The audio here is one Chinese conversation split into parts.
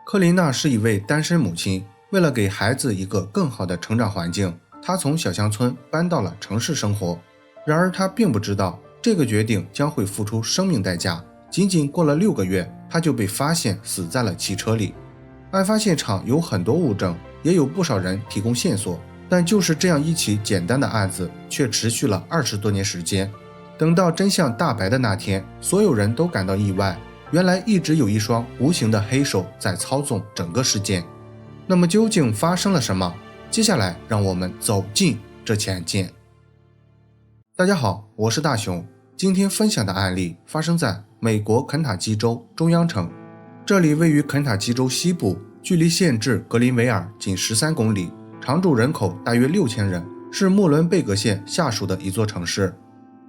克琳娜是一位单身母亲，为了给孩子一个更好的成长环境，她从小乡村搬到了城市生活。然而她并不知道，这个决定将会付出生命代价。仅仅过了6个月，她就被发现死在了汽车里。案发现场有很多物证，也有不少人提供线索，但就是这样一起简单的案子，却持续了20多年时间。等到真相大白的那天，所有人都感到意外，原来一直有一双无形的黑手在操纵整个事件。那么究竟发生了什么？接下来让我们走进这起案件。大家好，我是大熊。今天分享的案例发生在美国肯塔基州中央城，这里位于肯塔基州西部，距离县治格林维尔仅13公里，常住人口大约6000人，是穆伦贝格县下属的一座城市。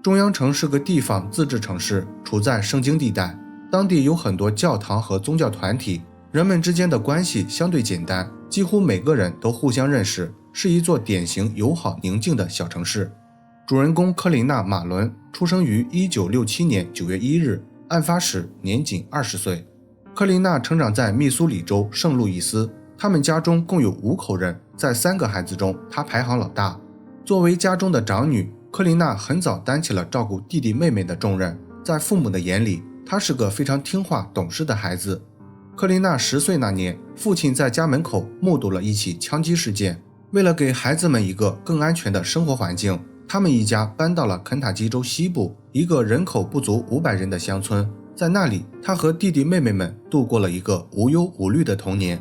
中央城是个地方自治城市，处在圣经地带，当地有很多教堂和宗教团体，人们之间的关系相对简单，几乎每个人都互相认识，是一座典型友好宁静的小城市。主人公克琳娜·马伦出生于1967年9月1日，案发时年仅20岁。克琳娜成长在密苏里州圣路易斯，他们家中共有5口人，在3个孩子中，她排行老大。作为家中的长女，克琳娜很早担起了照顾弟弟妹妹的重任，在父母的眼里，她是个非常听话懂事的孩子。克琳娜10岁那年，父亲在家门口目睹了一起枪击事件，为了给孩子们一个更安全的生活环境，他们一家搬到了肯塔基州西部一个人口不足500人的乡村，在那里，他和弟弟妹妹们度过了一个无忧无虑的童年。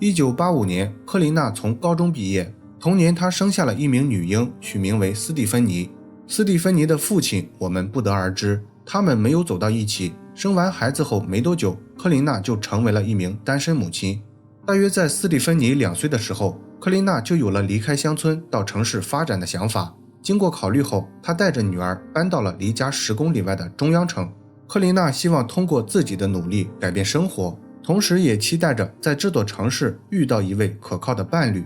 1985年，克琳娜从高中毕业，同年她生下了一名女婴，取名为斯蒂芬妮。斯蒂芬妮的父亲我们不得而知，他们没有走到一起。生完孩子后没多久，克琳娜就成为了一名单身母亲。大约在斯蒂芬妮2岁的时候，克琳娜就有了离开乡村到城市发展的想法。经过考虑后，她带着女儿搬到了离家10公里外的中央城。克琳娜希望通过自己的努力改变生活，同时也期待着在这座城市遇到一位可靠的伴侣。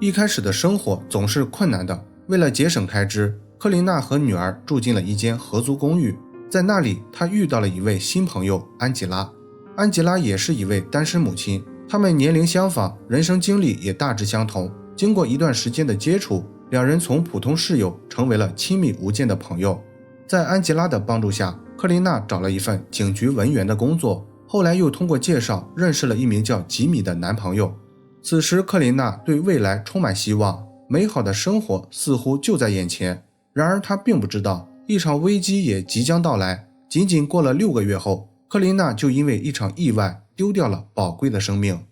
一开始的生活总是困难的，为了节省开支，克琳娜和女儿住进了一间合租公寓。在那里，她遇到了一位新朋友安吉拉。安吉拉也是一位单身母亲，他们年龄相仿，人生经历也大致相同。经过一段时间的接触，两人从普通室友成为了亲密无间的朋友。在安吉拉的帮助下，克琳娜找了一份警局文员的工作，后来又通过介绍认识了一名叫吉米的男朋友。此时克琳娜对未来充满希望，美好的生活似乎就在眼前。然而她并不知道，一场危机也即将到来。仅仅过了6个月后，克琳娜就因为一场意外丢掉了宝贵的生命。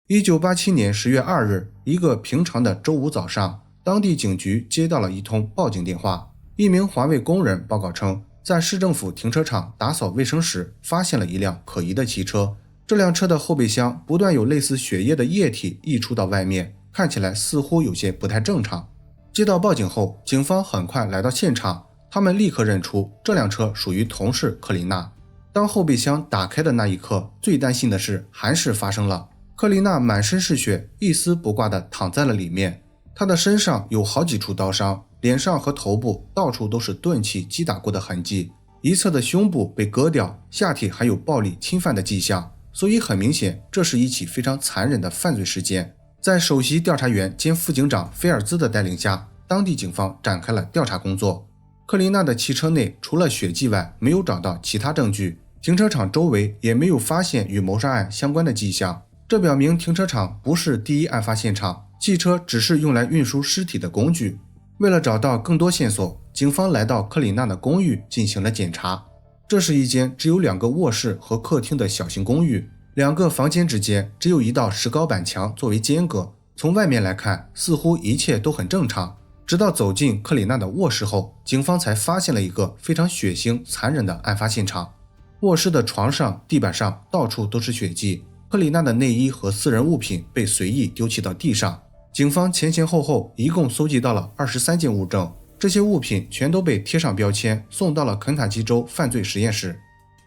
1987年10月2日，一个平常的周五早上，当地警局接到了一通报警电话。一名环卫工人报告称，在市政府停车场打扫卫生时发现了一辆可疑的汽车，这辆车的后备箱不断有类似血液的液体溢出到外面，看起来似乎有些不太正常。接到报警后，警方很快来到现场，他们立刻认出这辆车属于同事克琳娜。当后备箱打开的那一刻，最担心的事还是发生了。克琳娜满身是血，一丝不挂地躺在了里面，她的身上有好几处刀伤，脸上和头部到处都是钝器击打过的痕迹，一侧的胸部被割掉，下体还有暴力侵犯的迹象，所以很明显，这是一起非常残忍的犯罪事件。在首席调查员兼副警长菲尔兹的带领下，当地警方展开了调查工作。克琳娜的汽车内除了血迹外，没有找到其他证据，停车场周围也没有发现与谋杀案相关的迹象，这表明停车场不是第一案发现场，汽车只是用来运输尸体的工具。为了找到更多线索，警方来到克琳娜的公寓进行了检查。这是一间只有2个卧室和客厅的小型公寓，2个房间之间只有一道石膏板墙作为间隔，从外面来看，似乎一切都很正常。直到走进克琳娜的卧室后，警方才发现了一个非常血腥残忍的案发现场。卧室的床上、地板上到处都是血迹，克琳娜的内衣和私人物品被随意丢弃到地上。警方前后一共搜集到了23件物证，这些物品全都被贴上标签，送到了肯塔基州犯罪实验室。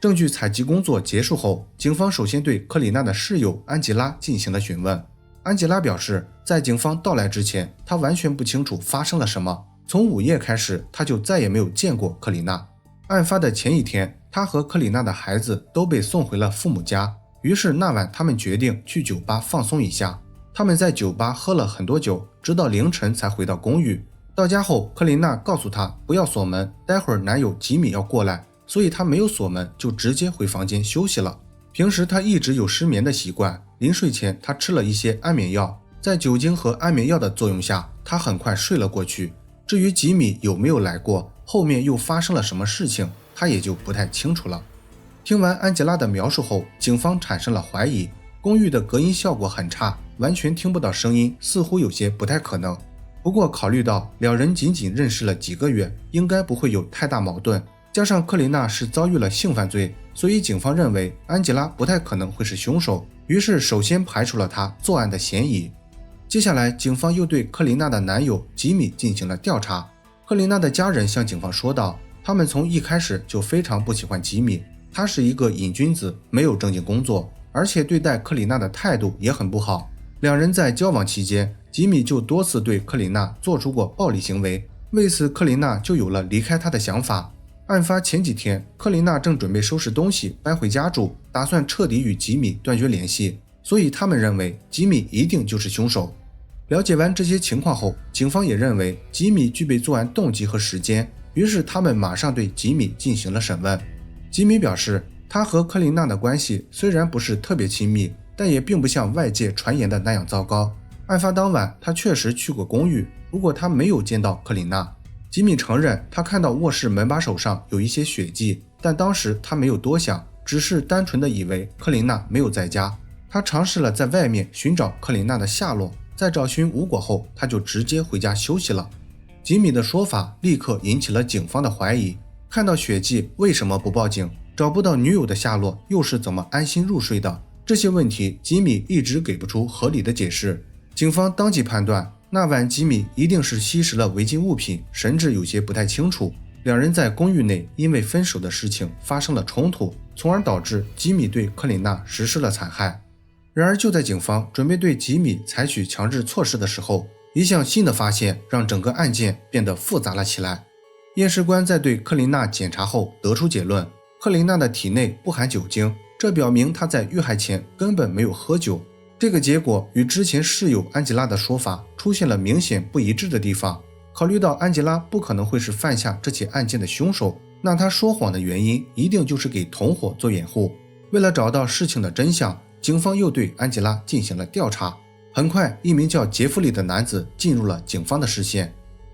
证据采集工作结束后，警方首先对克琳娜的室友安吉拉进行了询问。安吉拉表示，在警方到来之前，她完全不清楚发生了什么，从午夜开始，她就再也没有见过克琳娜。案发的前一天，她和克琳娜的孩子都被送回了父母家，于是那晚他们决定去酒吧放松一下。他们在酒吧喝了很多酒，直到凌晨才回到公寓。到家后，克琳娜告诉他不要锁门，待会儿男友吉米要过来，所以他没有锁门，就直接回房间休息了。平时他一直有失眠的习惯，临睡前他吃了一些安眠药，在酒精和安眠药的作用下，他很快睡了过去。至于吉米有没有来过，后面又发生了什么事情，他也就不太清楚了。听完安吉拉的描述后，警方产生了怀疑，公寓的隔音效果很差，完全听不到声音，似乎有些不太可能。不过考虑到两人仅仅认识了几个月，应该不会有太大矛盾，加上克琳娜是遭遇了性犯罪，所以警方认为安吉拉不太可能会是凶手，于是首先排除了她作案的嫌疑。接下来警方又对克琳娜的男友吉米进行了调查。克琳娜的家人向警方说道，他们从一开始就非常不喜欢吉米，他是一个瘾君子，没有正经工作，而且对待克琳娜的态度也很不好。两人在交往期间，吉米就多次对克琳娜做出过暴力行为，为此克琳娜就有了离开他的想法。案发前几天，克琳娜正准备收拾东西搬回家住，打算彻底与吉米断绝联系，所以他们认为吉米一定就是凶手。了解完这些情况后，警方也认为吉米具备作案动机和时间，于是他们马上对吉米进行了审问。吉米表示，他和克琳娜的关系虽然不是特别亲密，但也并不像外界传言的那样糟糕。案发当晚，他确实去过公寓，不过他没有见到克琳娜。吉米承认他看到卧室门把手上有一些血迹，但当时他没有多想，只是单纯的以为克琳娜没有在家。他尝试了在外面寻找克琳娜的下落，在找寻无果后，他就直接回家休息了。吉米的说法立刻引起了警方的怀疑，看到血迹为什么不报警？找不到女友的下落又是怎么安心入睡的？这些问题吉米一直给不出合理的解释。警方当即判断，那晚吉米一定是吸食了违禁物品，神志有些不太清楚。两人在公寓内因为分手的事情发生了冲突，从而导致吉米对克琳娜实施了残害。然而就在警方准备对吉米采取强制措施的时候，一项新的发现让整个案件变得复杂了起来。验尸官在对克琳娜检查后得出结论，克琳娜的体内不含酒精，这表明她在遇害前根本没有喝酒。这个结果与之前室友安吉拉的说法出现了明显不一致的地方。考虑到安吉拉不可能会是犯下这起案件的凶手，那她说谎的原因一定就是给同伙做掩护。为了找到事情的真相，警方又对安吉拉进行了调查。很快，一名叫杰弗里的男子进入了警方的视线。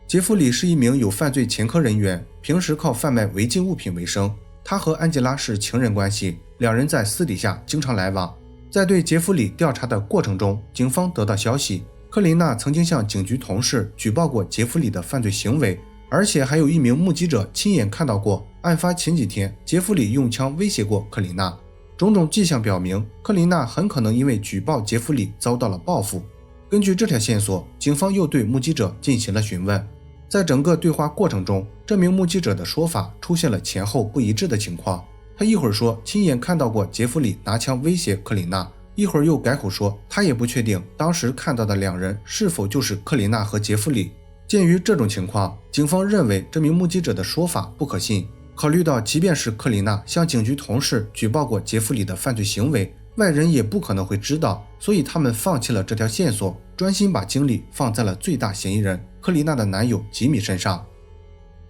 杰弗里是一名有犯罪前科人员，平时靠贩卖违禁物品为生。他和安吉拉是情人关系，两人在私底下经常来往。在对杰弗里调查的过程中，警方得到消息，克琳娜曾经向警局同事举报过杰弗里的犯罪行为，而且还有一名目击者亲眼看到过案发前几天杰弗里用枪威胁过克琳娜。种种迹象表明，克琳娜很可能因为举报杰弗里遭到了报复。根据这条线索，警方又对目击者进行了询问。在整个对话过程中，这名目击者的说法出现了前后不一致的情况。他一会儿说亲眼看到过杰弗里拿枪威胁克琳娜，一会儿又改口说他也不确定当时看到的两人是否就是克琳娜和杰弗里。鉴于这种情况，警方认为这名目击者的说法不可信。考虑到即便是克琳娜向警局同事举报过杰弗里的犯罪行为，外人也不可能会知道，所以他们放弃了这条线索，专心把精力放在了最大嫌疑人克琳娜的男友吉米身上。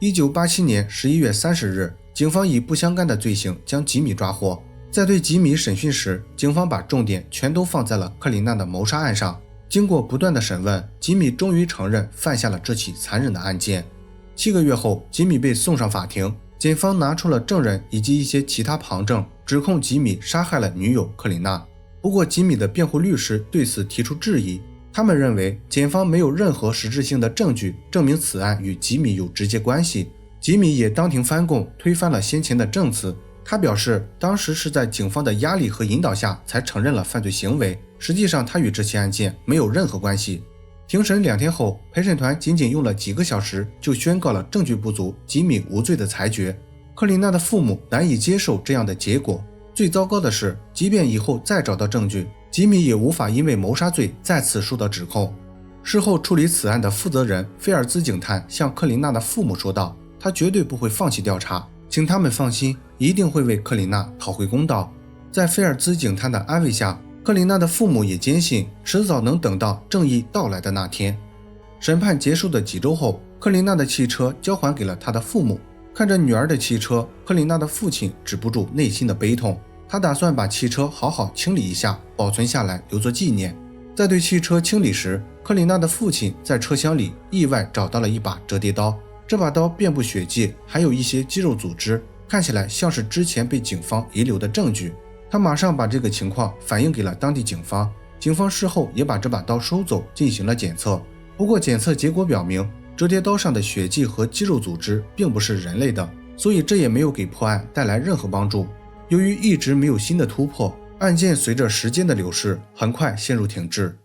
1987年11月30日，警方以不相干的罪行将吉米抓获。在对吉米审讯时，警方把重点全都放在了克琳娜的谋杀案上。经过不断的审问，吉米终于承认犯下了这起残忍的案件。7个月后，吉米被送上法庭，检方拿出了证人以及一些其他旁证，指控吉米杀害了女友克琳娜。不过吉米的辩护律师对此提出质疑，他们认为检方没有任何实质性的证据证明此案与吉米有直接关系。吉米也当庭翻供，推翻了先前的证词。他表示当时是在警方的压力和引导下才承认了犯罪行为，实际上他与这起案件没有任何关系。庭审2天后，陪审团仅仅用了几个小时就宣告了证据不足、吉米无罪的裁决。克琳娜的父母难以接受这样的结果。最糟糕的是，即便以后再找到证据，吉米也无法因为谋杀罪再次受到指控。事后处理此案的负责人菲尔兹警探向克琳娜的父母说道，他绝对不会放弃调查，请他们放心，一定会为克琳娜讨回公道。在菲尔兹警探的安慰下，克琳娜的父母也坚信迟早能等到正义到来的那天。审判结束的几周后，克琳娜的汽车交还给了她的父母。看着女儿的汽车，克琳娜的父亲止不住内心的悲痛。他打算把汽车好好清理一下，保存下来留作纪念。在对汽车清理时，克琳娜的父亲在车厢里意外找到了一把折叠刀，这把刀遍布血迹，还有一些肌肉组织，看起来像是之前被警方遗留的证据。他马上把这个情况反映给了当地警方，警方事后也把这把刀收走，进行了检测。不过检测结果表明，折叠刀上的血迹和肌肉组织并不是人类的，所以这也没有给破案带来任何帮助。由于一直没有新的突破，案件随着时间的流逝，很快陷入停滞。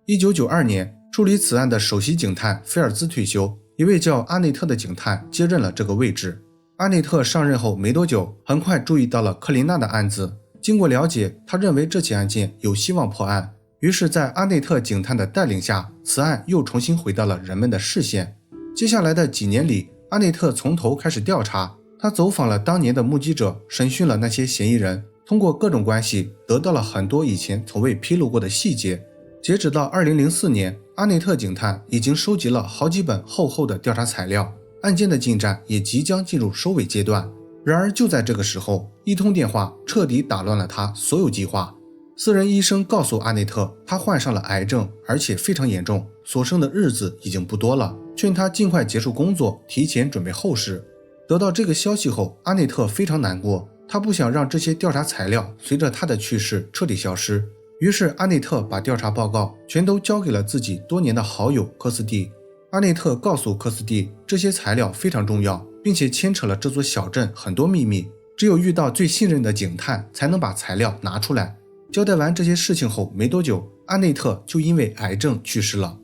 1992年，处理此案的首席警探菲尔兹退休，一位叫阿内特的警探接任了这个位置。阿内特上任后没多久，很快注意到了克琳娜的案子。经过了解，他认为这起案件有希望破案，于是在阿内特警探的带领下，此案又重新回到了人们的视线。接下来的几年里，阿内特从头开始调查，他走访了当年的目击者，审讯了那些嫌疑人，通过各种关系得到了很多以前从未披露过的细节。截止到2004年，阿内特警探已经收集了好几本厚厚的调查材料，案件的进展也即将进入收尾阶段。然而就在这个时候，一通电话彻底打乱了他所有计划。私人医生告诉阿内特，他患上了癌症，而且非常严重，所剩的日子已经不多了，劝他尽快结束工作，提前准备后事。得到这个消息后，阿内特非常难过，他不想让这些调查材料随着他的去世彻底消失。于是阿内特把调查报告全都交给了自己多年的好友科斯蒂。阿内特告诉科斯蒂，这些材料非常重要，并且牵扯了这座小镇很多秘密，只有遇到最信任的警探才能把材料拿出来。交代完这些事情后没多久，阿内特就因为癌症去世了。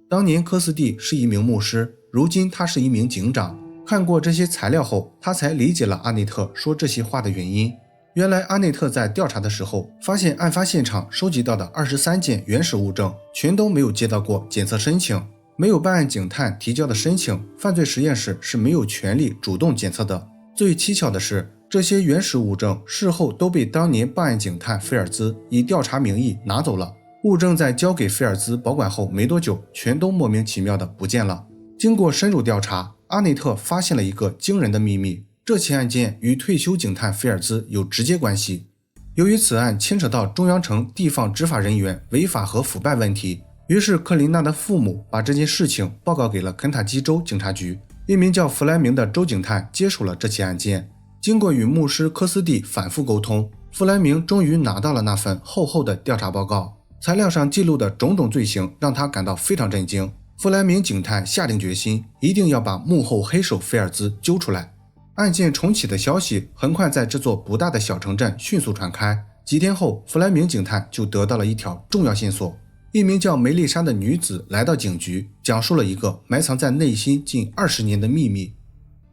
当年科斯蒂是一名牧师，如今他是一名警长。看过这些材料后，他才理解了阿内特说这些话的原因。原来阿内特在调查的时候，发现案发现场收集到的23件原始物证全都没有接到过检测申请，没有办案警探提交的申请，犯罪实验室是没有权利主动检测的。最蹊跷的是，这些原始物证事后都被当年办案警探菲尔兹以调查名义拿走了。物证在交给菲尔兹保管后没多久，全都莫名其妙的不见了。经过深入调查，阿内特发现了一个惊人的秘密，这起案件与退休警探菲尔兹有直接关系。由于此案牵扯到中央城地方执法人员违法和腐败问题，于是克琳娜的父母把这件事情报告给了肯塔基州警察局。一名叫弗莱明的州警探接手了这起案件。经过与牧师科斯蒂反复沟通，弗莱明终于拿到了那份厚厚的调查报告。材料上记录的种种罪行让他感到非常震惊。弗莱明警探下定决心，一定要把幕后黑手菲尔兹揪出来。案件重启的消息很快在这座不大的小城镇迅速传开。几天后，弗莱明警探就得到了一条重要线索。一名叫梅丽莎的女子来到警局，讲述了一个埋藏在内心近20年的秘密。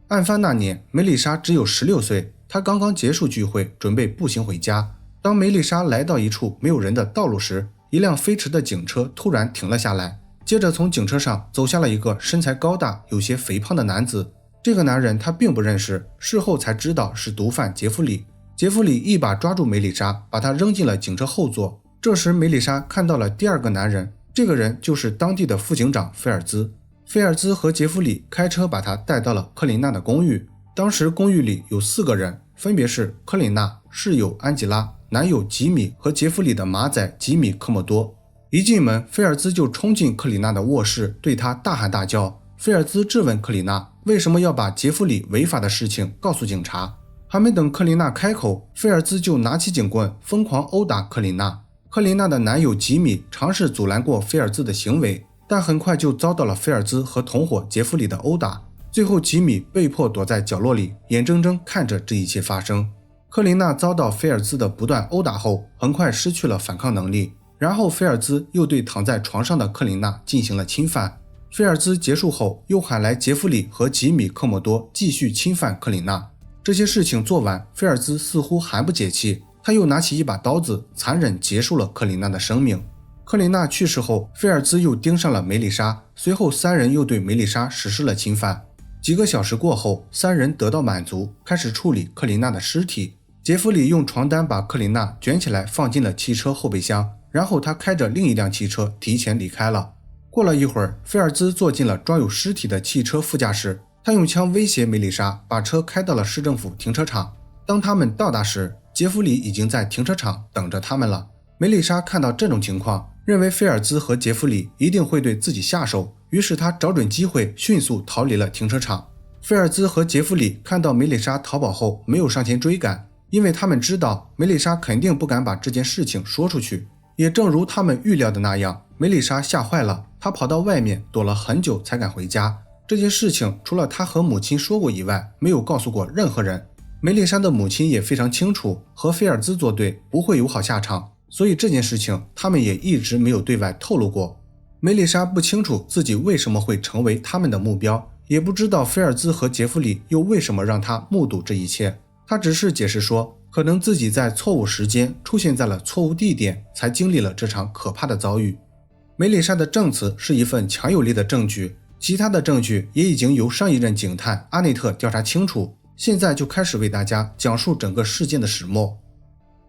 案发那年，梅丽莎只有16岁，她刚刚结束聚会，准备步行回家。当梅丽莎来到一处没有人的道路时，一辆飞驰的警车突然停了下来，接着从警车上走下了一个身材高大、有些肥胖的男子。这个男人他并不认识，事后才知道是毒贩杰弗里。杰弗里一把抓住梅丽莎，把她扔进了警车后座。这时梅丽莎看到了第二个男人，这个人就是当地的副警长菲尔兹。菲尔兹和杰弗里开车把他带到了克琳娜的公寓。当时公寓里有4个人，分别是克琳娜、室友安吉拉、男友吉米和杰弗里的马仔吉米科莫多。一进门，菲尔兹就冲进克琳娜的卧室，对她大喊大叫。菲尔兹质问克琳娜为什么要把杰弗里违法的事情告诉警察。还没等克琳娜开口，菲尔兹就拿起警棍疯狂殴打克琳娜。克琳娜的男友吉米尝试阻拦过菲尔兹的行为，但很快就遭到了菲尔兹和同伙杰弗里的殴打。最后吉米被迫躲在角落里，眼睁睁看着这一切发生。克琳娜遭到菲尔兹的不断殴打后，很快失去了反抗能力。然后菲尔兹又对躺在床上的克琳娜进行了侵犯。菲尔兹结束后，又喊来杰弗里和吉米科莫多继续侵犯克琳娜。这些事情做完，菲尔兹似乎还不解气，他又拿起一把刀子，残忍结束了克琳娜的生命。克琳娜去世后，菲尔兹又盯上了梅丽莎，随后3人又对梅丽莎实施了侵犯。几个小时过后，3人得到满足，开始处理克琳娜的尸体。杰弗里用床单把克琳娜卷起来放进了汽车后备箱，然后他开着另一辆汽车提前离开了。过了一会儿，菲尔兹坐进了装有尸体的汽车副驾驶，他用枪威胁梅丽莎，把车开到了市政府停车场。当他们到达时，杰弗里已经在停车场等着他们了。梅丽莎看到这种情况，认为菲尔兹和杰弗里一定会对自己下手，于是他找准机会迅速逃离了停车场。菲尔兹和杰弗里看到梅丽莎逃跑后没有上前追赶，因为他们知道梅丽莎肯定不敢把这件事情说出去。也正如他们预料的那样，梅丽莎吓坏了，她跑到外面躲了很久才敢回家。这件事情除了她和母亲说过以外，没有告诉过任何人。梅丽莎的母亲也非常清楚，和菲尔兹作对不会有好下场，所以这件事情他们也一直没有对外透露过。梅丽莎不清楚自己为什么会成为他们的目标，也不知道菲尔兹和杰弗里又为什么让她目睹这一切。她只是解释说，可能自己在错误时间出现在了错误地点，才经历了这场可怕的遭遇。梅丽莎的证词是一份强有力的证据，其他的证据也已经由上一任警探阿内特调查清楚，现在就开始为大家讲述整个事件的始末。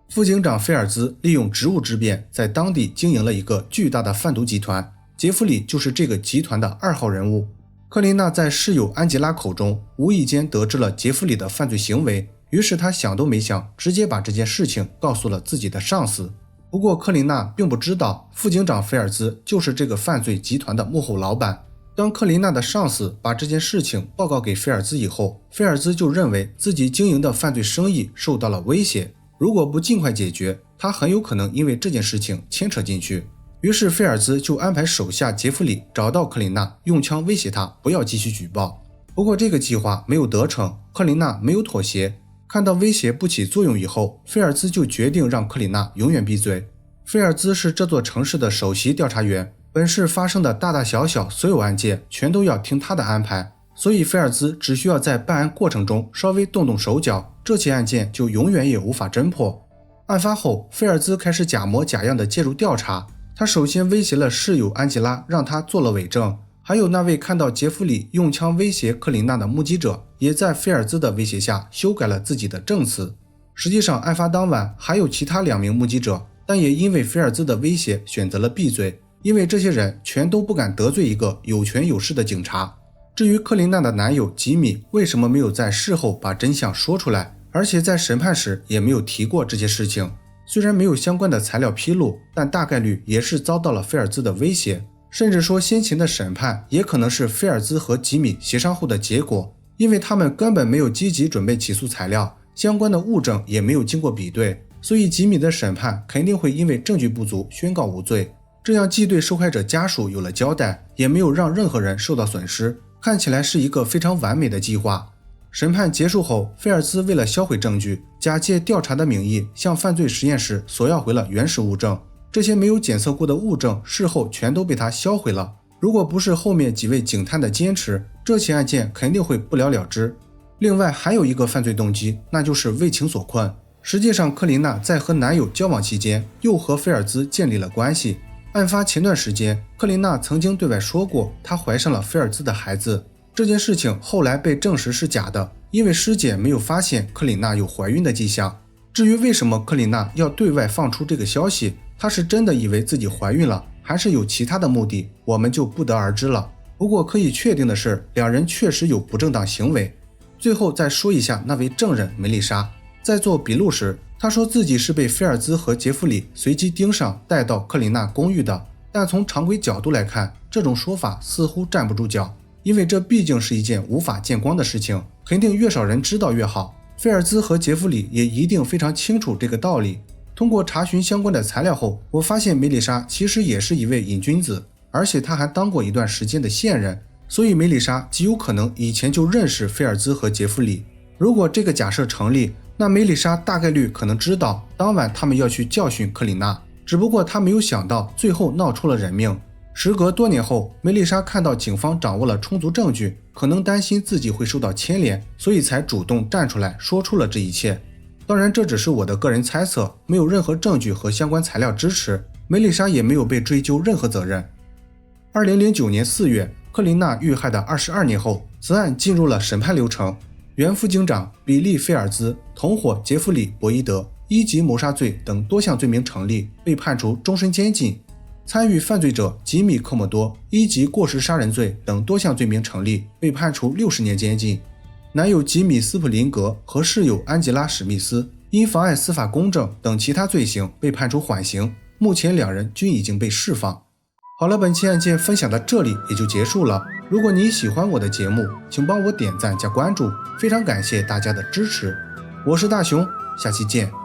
副警长菲尔兹利用职务之便，在当地经营了一个巨大的贩毒集团，杰弗里就是这个集团的2号人物。克琳娜在室友安吉拉口中无意间得知了杰弗里的犯罪行为，于是他想都没想，直接把这件事情告诉了自己的上司。不过克琳娜并不知道，副警长菲尔兹就是这个犯罪集团的幕后老板。当克琳娜的上司把这件事情报告给菲尔兹以后，菲尔兹就认为自己经营的犯罪生意受到了威胁，如果不尽快解决，他很有可能因为这件事情牵扯进去。于是菲尔兹就安排手下杰弗里找到克琳娜，用枪威胁她不要继续举报。不过这个计划没有得逞，克琳娜没有妥协。看到威胁不起作用以后，菲尔兹就决定让克琳娜永远闭嘴。菲尔兹是这座城市的首席调查员，本市发生的大大小小所有案件全都要听他的安排，所以菲尔兹只需要在办案过程中稍微动动手脚，这起案件就永远也无法侦破。案发后，菲尔兹开始假模假样的介入调查，他首先威胁了室友安吉拉，让他做了伪证，还有那位看到杰弗里用枪威胁克琳娜的目击者，也在菲尔兹的威胁下修改了自己的证词。实际上案发当晚还有其他2名目击者，但也因为菲尔兹的威胁选择了闭嘴，因为这些人全都不敢得罪一个有权有势的警察。至于克琳娜的男友吉米为什么没有在事后把真相说出来，而且在审判时也没有提过这些事情，虽然没有相关的材料披露，但大概率也是遭到了菲尔兹的威胁，甚至说先前的审判也可能是菲尔兹和吉米协商后的结果，因为他们根本没有积极准备起诉材料，相关的物证也没有经过比对，所以吉米的审判肯定会因为证据不足宣告无罪，这样既对受害者家属有了交代，也没有让任何人受到损失，看起来是一个非常完美的计划。审判结束后，菲尔兹为了销毁证据，假借调查的名义向犯罪实验室索要回了原始物证，这些没有检测过的物证事后全都被他销毁了。如果不是后面几位警探的坚持，这起案件肯定会不了了之。另外还有一个犯罪动机，那就是为情所困。实际上克琳娜在和男友交往期间又和菲尔兹建立了关系，案发前段时间克琳娜曾经对外说过她怀上了菲尔兹的孩子，这件事情后来被证实是假的，因为尸检没有发现克琳娜有怀孕的迹象。至于为什么克琳娜要对外放出这个消息，她是真的以为自己怀孕了，还是有其他的目的，我们就不得而知了。不过可以确定的是，两人确实有不正当行为。最后再说一下那位证人梅丽莎，在做笔录时，她说自己是被菲尔兹和杰弗里随机盯上带到克琳娜公寓的，但从常规角度来看，这种说法似乎站不住脚，因为这毕竟是一件无法见光的事情，肯定越少人知道越好。菲尔兹和杰弗里也一定非常清楚这个道理。通过查询相关的材料后，我发现梅丽莎其实也是一位瘾君子，而且她还当过一段时间的线人，所以梅丽莎极有可能以前就认识菲尔兹和杰弗里。如果这个假设成立，那梅丽莎大概率可能知道当晚他们要去教训克琳娜，只不过她没有想到最后闹出了人命。时隔多年后，梅丽莎看到警方掌握了充足证据，可能担心自己会受到牵连，所以才主动站出来说出了这一切。当然这只是我的个人猜测，没有任何证据和相关材料支持，梅丽莎也没有被追究任何责任。2009年4月，克琳娜遇害的22年后，此案进入了审判流程。原副警长比利·菲尔兹同伙杰弗里·博伊德1级谋杀罪等多项罪名成立，被判处终身监禁。参与犯罪者吉米·科莫多1级过失杀人罪等多项罪名成立，被判处60年监禁。男友吉米·斯普林格和室友安吉拉·史密斯因妨碍司法公正等其他罪行被判处缓刑，目前2人均已经被释放。好了，本期案件分享到这里也就结束了。如果你喜欢我的节目，请帮我点赞加关注，非常感谢大家的支持。我是大熊，下期见。